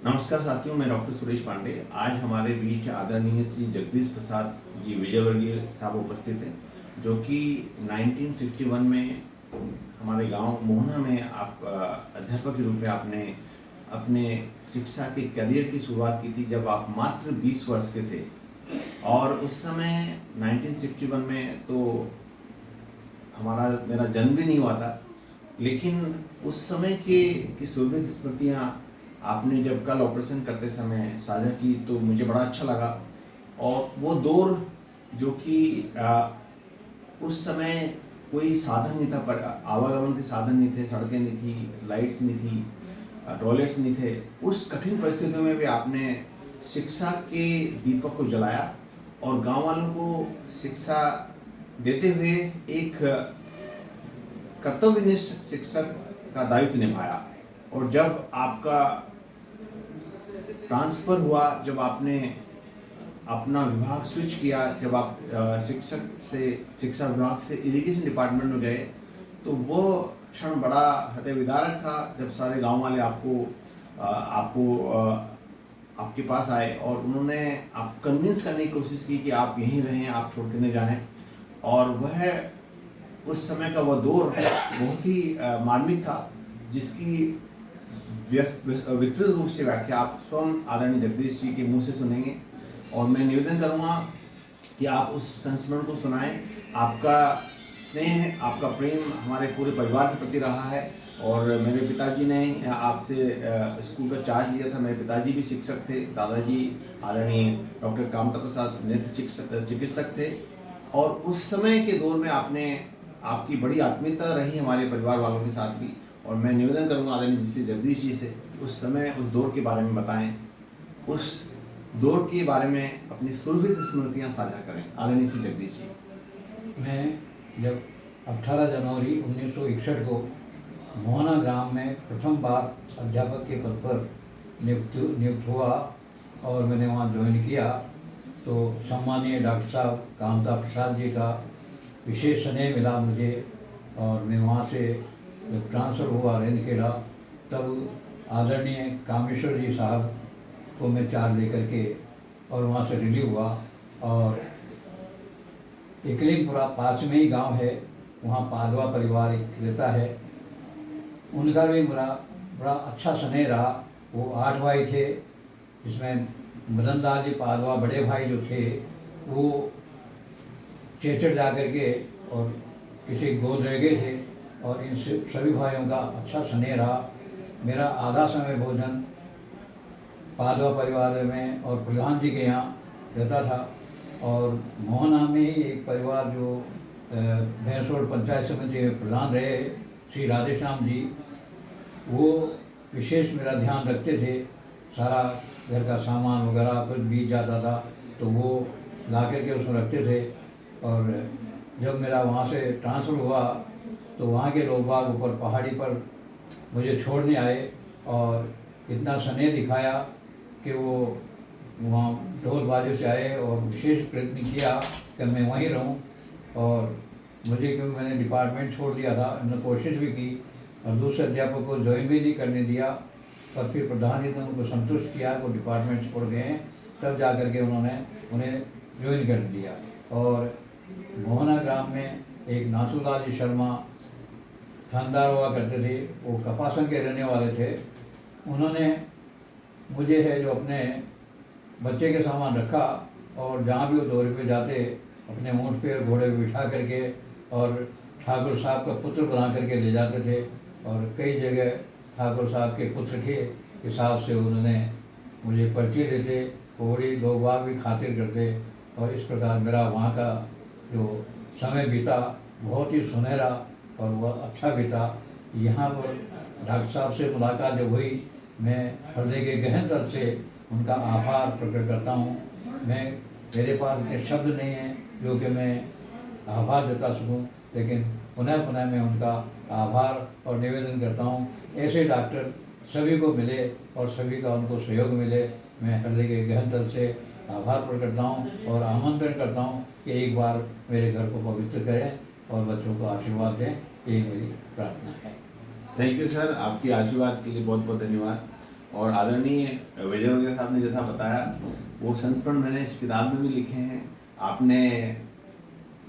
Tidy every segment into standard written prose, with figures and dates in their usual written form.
नमस्कार साथियों, मैं डॉक्टर सुरेश पांडे। आज हमारे बीच आदरणीय श्री जगदीश प्रसाद जी विजयवर्गीय साहब उपस्थित हैं, जो कि 1961 में हमारे गांव मोहना में आप अध्यापक के रूप में आपने अपने शिक्षा के करियर की शुरुआत की थी, जब आप मात्र 20 वर्ष के थे। और उस समय 1961 में तो मेरा जन्म भी नहीं हुआ था, लेकिन उस समय की सुरभित स्मृतियाँ आपने जब कल ऑपरेशन करते समय साझा की तो मुझे बड़ा अच्छा लगा। और वो दौर जो कि उस समय कोई साधन नहीं था, पर आवागमन के साधन नहीं थे, सड़कें नहीं थी, लाइट्स नहीं थी, टॉयलेट्स नहीं थे। उस कठिन परिस्थितियों में भी आपने शिक्षा के दीपक को जलाया और गांव वालों को शिक्षा देते हुए एक कर्तव्यनिष्ठ शिक्षक का दायित्व निभाया। और जब आपका ट्रांसफ़र हुआ, जब आपने अपना विभाग स्विच किया, जब आप शिक्षा विभाग से इरिगेशन डिपार्टमेंट में गए, तो वो क्षण बड़ा हृदय विदारक था, जब सारे गांव वाले आपके पास आए और उन्होंने आप कन्विंस करने की कोशिश की कि आप यहीं रहें, आप छोड़ के न जाएं। और वह उस समय का वह दौर बहुत ही मार्मिक था, जिसकी विस्तृत रूप से व्याख्या आप स्वयं आदरणीय जगदीश जी के मुंह से सुनेंगे। और मैं निवेदन करूंगा कि आप उस संस्मरण को सुनाएं। आपका स्नेह, आपका प्रेम हमारे पूरे परिवार के प्रति रहा है। और मेरे पिताजी ने आपसे स्कूल का चार्ज लिया था। मेरे पिताजी भी शिक्षक थे, दादाजी आदरणीय डॉक्टर कामता प्रसाद नेत्र चिकित्सक थे। और उस समय के दौर में आपकी बड़ी आत्मीयता रही हमारे परिवार वालों के साथ भी। और मैं निवेदन करूंगा आदरणीय श्री जगदीश जी से, उस समय उस दौर के बारे में बताएं, उस दौर के बारे में अपनी सुरभित स्मृतियां साझा करें। आदरणीय श्री जगदीश जी। मैं जब 18 जनवरी 1961 को मोहना ग्राम में प्रथम बार अध्यापक के पद पर नियुक्त हुआ और मैंने वहाँ ज्वाइन किया, तो सम्मानीय डॉक्टर साहब कामता प्रसाद जी का विशेष स्नेह मिला मुझे। और मैं वहाँ से जब ट्रांसफ़र हुआ रेंदखेड़ा, तब आदरणीय कामेश्वर जी साहब को मैं चार्ज लेकर के और वहाँ से रिलीव हुआ। और एकलिंगपुरा पास में ही गांव है, वहाँ पादवा परिवार एक रहता है, उनका भी मेरा बड़ा अच्छा स्नेह रहा। वो 8 भाई थे, जिसमें मदन लाल जी पादवा बड़े भाई जो थे, वो चेचड़ जा कर के और किसी गोद रह गए थे। और इन सभी भाइयों का अच्छा स्नेह रहा। मेरा आधा समय भोजन पादवा परिवार में और प्रधान जी के यहाँ रहता था। और मोहना में ही एक परिवार जो भैंसोड़ पंचायत समिति में प्रधान रहे, श्री राधेश्याम जी, वो विशेष मेरा ध्यान रखते थे। सारा घर का सामान वगैरह कुछ बीत जाता था तो वो ला करके उसमें रखते थे। और जब मेरा वहाँ से ट्रांसफ़र हुआ तो वहाँ के लोग बाग ऊपर पहाड़ी पर मुझे छोड़ने आए और इतना स्नेह दिखाया कि वो वहाँ ढोल बाजे से आए और विशेष प्रयत्न किया कि मैं वहीं रहूं। और मुझे, क्योंकि मैंने डिपार्टमेंट छोड़ दिया था, उन्होंने कोशिश भी की और दूसरे अध्यापक को ज्वाइन भी नहीं करने दिया। पर फिर प्रधान जी ने उनको संतुष्ट किया, वो डिपार्टमेंट छोड़ गए हैं, तब जा कर के उन्होंने उन्हें ज्वाइन कर दिया। और मोहना ग्राम में एक नासूलाल जी शर्मा थानदार हुआ करते थे, वो कपासन के रहने वाले थे। उन्होंने मुझे है जो अपने बच्चे के सामान रखा और जहाँ भी वो दौरे पे जाते अपने ऊँट पे घोड़े पे बिठा करके और ठाकुर साहब का पुत्र बना करके ले जाते थे। और कई जगह ठाकुर साहब के पुत्र के हिसाब से उन्होंने मुझे परिचय देते, बड़ी लोग बाग भी खातिर करते। और इस प्रकार मेरा वहाँ का जो समय बीता बहुत ही सुनहरा और वह अच्छा बीता। यहाँ पर डॉक्टर साहब से मुलाकात जब हुई, मैं हृदय के गहन तल से उनका आभार प्रकट करता हूँ। मेरे पास इतने शब्द नहीं हैं जो कि मैं आभार जता सकूँ, लेकिन पुनः पुनः मैं उनका आभार और निवेदन करता हूँ ऐसे डॉक्टर सभी को मिले और सभी का उनको सहयोग मिले। मैं हृदय के गहन तल से आभार प्रकट करता हूँ और आमंत्रण करता हूँ कि एक बार मेरे घर को पवित्र करें और बच्चों को आशीर्वाद दें, यही मेरी प्रार्थना है। थैंक यू सर, आपकी आशीर्वाद के लिए बहुत बहुत धन्यवाद। और आदरणीय विजय वगैरह साहब ने जैसा बताया वो संस्मरण मैंने इस किताब में भी लिखे हैं। आपने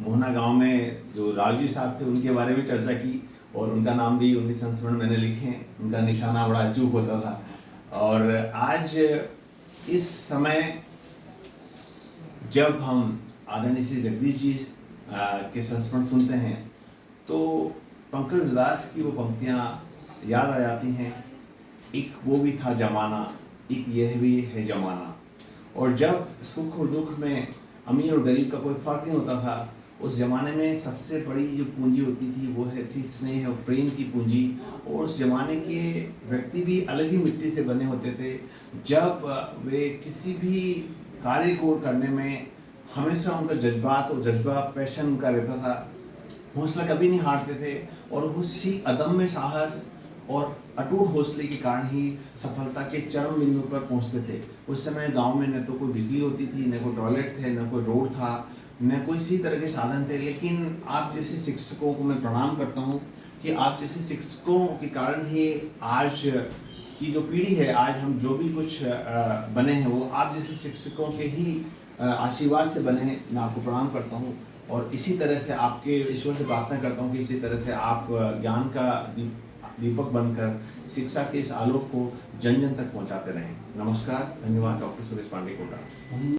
मोहना गांव में जो रावजी साहब थे उनके बारे में चर्चा की और उनका नाम भी उनके संस्मरण मैंने लिखे हैं। उनका निशाना बड़ा अचूक होता था। और आज इस समय जब हम आदरणीय श्री जगदीश जी के संस्मरण सुनते हैं तो पंकज उदास की वो पंक्तियाँ याद आ जाती हैं। एक वो भी था जमाना, एक यह भी है जमाना। और जब सुख और दुख में अमीर और गरीब का कोई फर्क नहीं होता था, उस ज़माने में सबसे बड़ी जो पूंजी होती थी वो थी स्नेह और प्रेम की पूंजी। और उस ज़माने के व्यक्ति भी अलग ही मिट्टी से बने होते थे। जब वे किसी भी कार्य को करने में हमेशा उनका जज्बात और जज्बा पैशन उनका रहता था। हौसला कभी नहीं हारते थे और उसी अदम्य साहस और अटूट हौसले के कारण ही सफलता के चरम बिंदु पर पहुंचते थे। उस समय गांव में न तो कोई बिजली होती थी, न कोई टॉयलेट थे, न कोई रोड था, न कोई इसी तरह के साधन थे। लेकिन आप जैसे शिक्षकों को मैं प्रणाम करता हूं कि आप जैसे शिक्षकों के कारण ही आज की जो पीढ़ी है, आज हम जो भी कुछ बने हैं वो आप जैसे शिक्षकों के ही आशीर्वाद से बने हैं। मैं आपको प्रणाम करता हूँ और इसी तरह से आपके ईश्वर से प्रार्थना करता हूँ कि इसी तरह से आप ज्ञान का दीपक बनकर शिक्षा के इस आलोक को जन जन तक पहुँचाते रहें। नमस्कार, धन्यवाद। डॉक्टर सुरेश पांडे कोटा।